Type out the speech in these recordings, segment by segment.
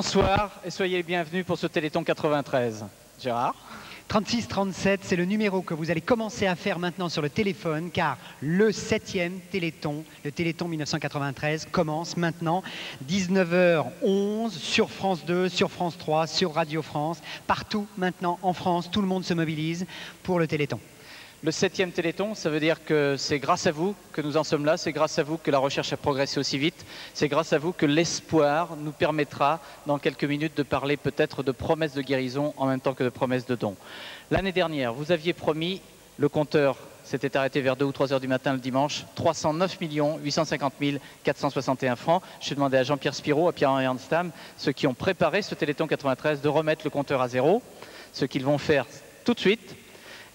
Bonsoir et soyez les bienvenus pour ce Téléthon 93. Gérard ? 36-37, c'est le numéro que vous allez commencer à faire maintenant sur le téléphone, car le 7e Téléthon, le Téléthon 1993, commence maintenant, 19h11, sur France 2, sur France 3, sur Radio France, partout maintenant en France, tout le monde se mobilise pour le Téléthon. Le 7e Téléthon, ça veut dire que c'est grâce à vous que nous en sommes là, c'est grâce à vous que la recherche a progressé aussi vite, c'est grâce à vous que l'espoir nous permettra dans quelques minutes de parler peut-être de promesses de guérison en même temps que de promesses de dons. L'année dernière, vous aviez promis, le compteur s'était arrêté vers 2 ou 3 heures du matin le dimanche, 309 850 461 francs. J'ai demandé à Jean-Pierre Spiro, à Pierre-Henri Anstam, ceux qui ont préparé ce Téléthon 93, de remettre le compteur à zéro, ce qu'ils vont faire tout de suite.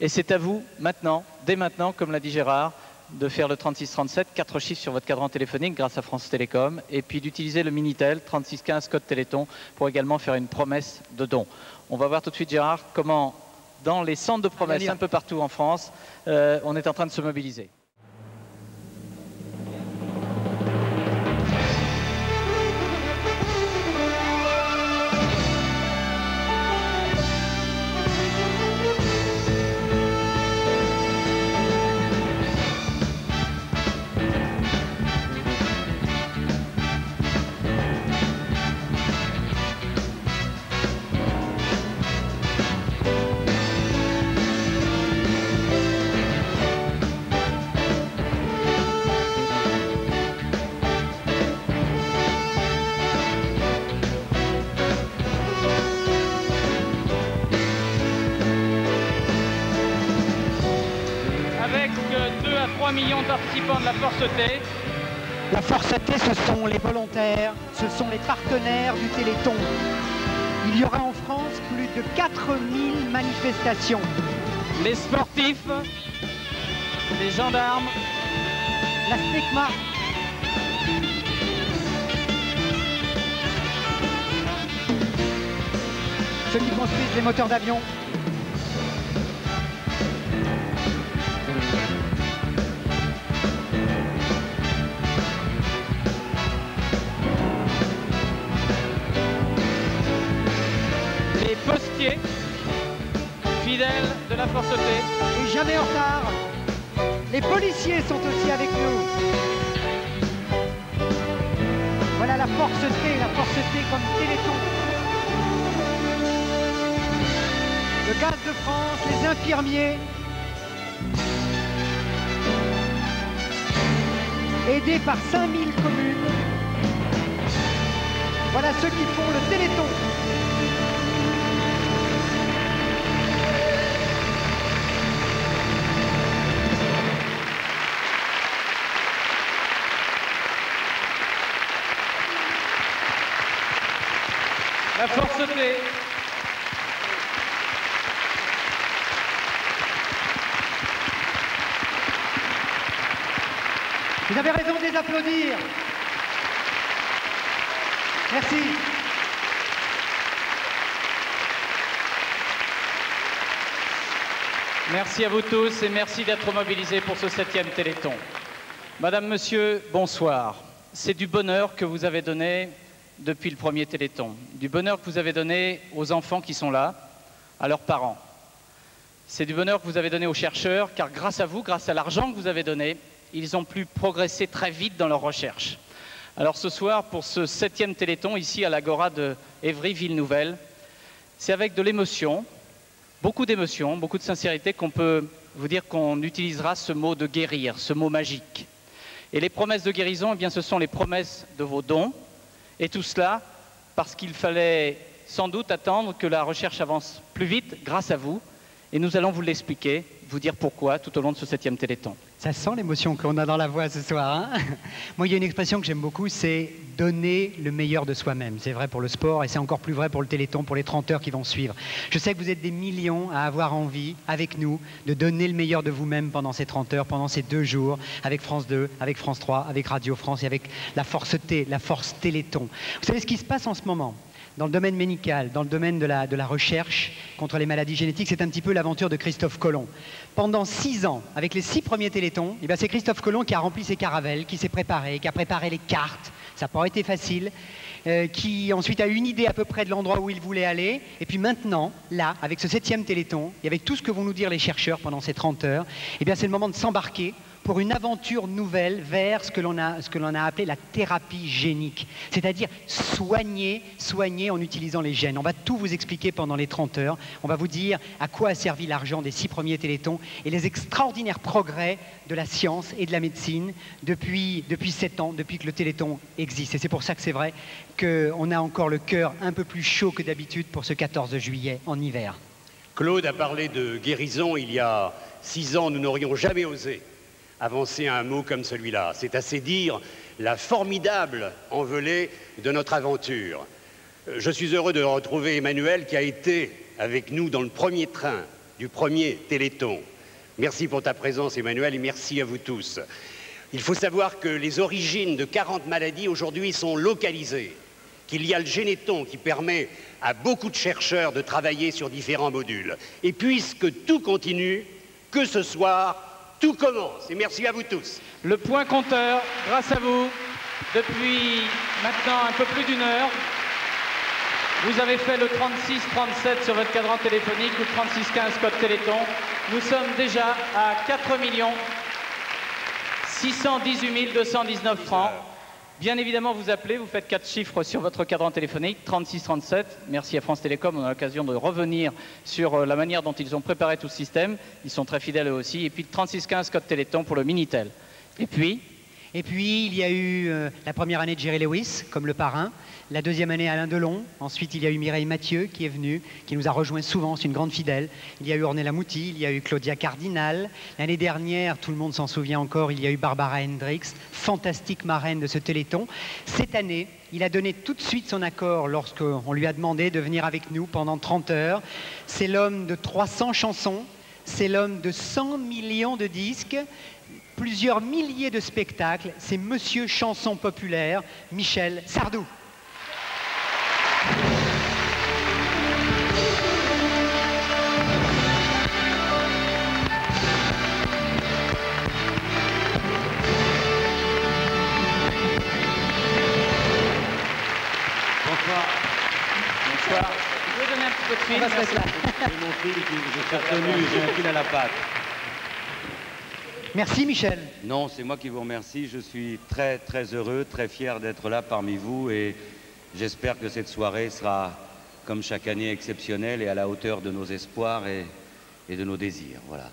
Et c'est à vous, maintenant, dès maintenant, comme l'a dit Gérard, de faire le 36-37, 4 chiffres sur votre cadran téléphonique grâce à France Télécom, et puis d'utiliser le Minitel 3615 code Téléthon pour également faire une promesse de don. On va voir tout de suite, Gérard, comment, dans les centres de promesses un peu partout en France, on est en train de se mobiliser. Avec 2 à 3 millions de participants de la Force T. La Force T, ce sont les volontaires, ce sont les partenaires du Téléthon. Il y aura en France plus de 4000 manifestations. Les sportifs, les gendarmes, La SMECMA, ceux qui construisent les moteurs d'avion, les postiers, fidèles de la Force T. et jamais en retard. Les policiers sont aussi avec nous. Voilà la Force T comme Téléthon. Le Gaz de France, les infirmiers, aidés par 5000 communes. Voilà ceux qui font le Téléthon. La Force T. Vous avez raison de les applaudir. Merci. Merci à vous tous et merci d'être mobilisés pour ce 7e Téléthon. Madame, Monsieur, bonsoir. C'est du bonheur que vous avez donné depuis le premier Téléthon. Du bonheur que vous avez donné aux enfants qui sont là, à leurs parents. C'est du bonheur que vous avez donné aux chercheurs, car grâce à vous, grâce à l'argent que vous avez donné, ils ont pu progresser très vite dans leurs recherches. Alors ce soir, pour ce 7e Téléthon, ici à l'Agora de Évry-Ville-Nouvelle, c'est avec de l'émotion, beaucoup de sincérité, qu'on peut vous dire qu'on utilisera ce mot de guérir, ce mot magique. Et les promesses de guérison, eh bien, ce sont les promesses de vos dons, et tout cela parce qu'il fallait sans doute attendre que la recherche avance plus vite grâce à vous, et nous allons vous l'expliquer, vous dire pourquoi tout au long de ce 7e Téléthon. Ça sent l'émotion qu'on a dans la voix ce soir, hein. Moi, il y a une expression que j'aime beaucoup, c'est donner le meilleur de soi-même. C'est vrai pour le sport et c'est encore plus vrai pour le Téléthon, pour les 30 heures qui vont suivre. Je sais que vous êtes des millions à avoir envie, avec nous, de donner le meilleur de vous-même pendant ces 30 heures, pendant ces 2 jours, avec France 2, avec France 3, avec Radio France et avec la Force T, la Force Téléthon. Vous savez ce qui se passe en ce moment ? Dans le domaine médical, dans le domaine de la recherche contre les maladies génétiques, c'est un petit peu l'aventure de Christophe Colomb. Pendant 6 ans, avec les 6 premiers Téléthons, c'est Christophe Colomb qui a rempli ses caravelles, qui s'est préparé, qui a préparé les cartes, Ça n'a pas été facile. Qui ensuite a eu une idée à peu près de l'endroit où il voulait aller. Et puis maintenant, là, avec ce 7e Téléthon, et avec tout ce que vont nous dire les chercheurs pendant ces 30 heures, eh bien c'est le moment de s'embarquer pour une aventure nouvelle vers ce que l'on a appelé la thérapie génique, c'est-à-dire soigner en utilisant les gènes. On va tout vous expliquer pendant les 30 heures. On va vous dire à quoi a servi l'argent des 6 premiers Téléthons et les extraordinaires progrès de la science et de la médecine depuis 7 ans, depuis que le Téléthon existe. Et c'est pour ça que c'est vrai qu'on a encore le cœur un peu plus chaud que d'habitude pour ce 14 juillet en hiver. Claude a parlé de guérison. Il y a 6 ans, nous n'aurions jamais osé avancer un mot comme celui-là. C'est assez dire la formidable envolée de notre aventure. Je suis heureux de retrouver Emmanuel qui a été avec nous dans le premier train du premier Téléthon. Merci pour ta présence, Emmanuel, et merci à vous tous. Il faut savoir que les origines de 40 maladies aujourd'hui sont localisées, qu'il y a le Généton qui permet à beaucoup de chercheurs de travailler sur différents modules. Et puisque tout continue, que ce soir, tout commence. Et merci à vous tous. Le point compteur, grâce à vous, depuis maintenant un peu plus d'1 heure, vous avez fait le 36-37 sur votre cadran téléphonique ou le 36-15 code Téléthon. Nous sommes déjà à 4 618 219 francs. Bien évidemment, vous appelez, vous faites 4 chiffres sur votre cadran téléphonique, 36-37. Merci à France Télécom, on a l'occasion de revenir sur la manière dont ils ont préparé tout ce système. Ils sont très fidèles eux aussi. Et puis 36-15 code Téléthon pour le Minitel. Et puis, il y a eu la première année de Jerry Lewis, comme le parrain. La deuxième année, Alain Delon. Ensuite, il y a eu Mireille Mathieu qui est venue, qui nous a rejoint souvent, c'est une grande fidèle. Il y a eu Ornella Muti, il y a eu Claudia Cardinal. L'année dernière, tout le monde s'en souvient encore, il y a eu Barbara Hendricks, fantastique marraine de ce Téléthon. Cette année, il a donné tout de suite son accord lorsqu'on lui a demandé de venir avec nous pendant 30 heures. C'est l'homme de 300 chansons, c'est l'homme de 100 millions de disques, plusieurs milliers de spectacles. C'est Monsieur Chanson Populaire, Michel Sardou. bonsoir. Bonsoir. Je vais donner un petit peu de fil. On va se mettre là. C'est mon fil qui je suis retenu, j'ai un fil à la patte. Merci Michel. Non, c'est moi qui vous remercie. Je suis très très heureux, très fier d'être là parmi vous et j'espère que cette soirée sera, comme chaque année, exceptionnelle et à la hauteur de nos espoirs et de nos désirs. Voilà.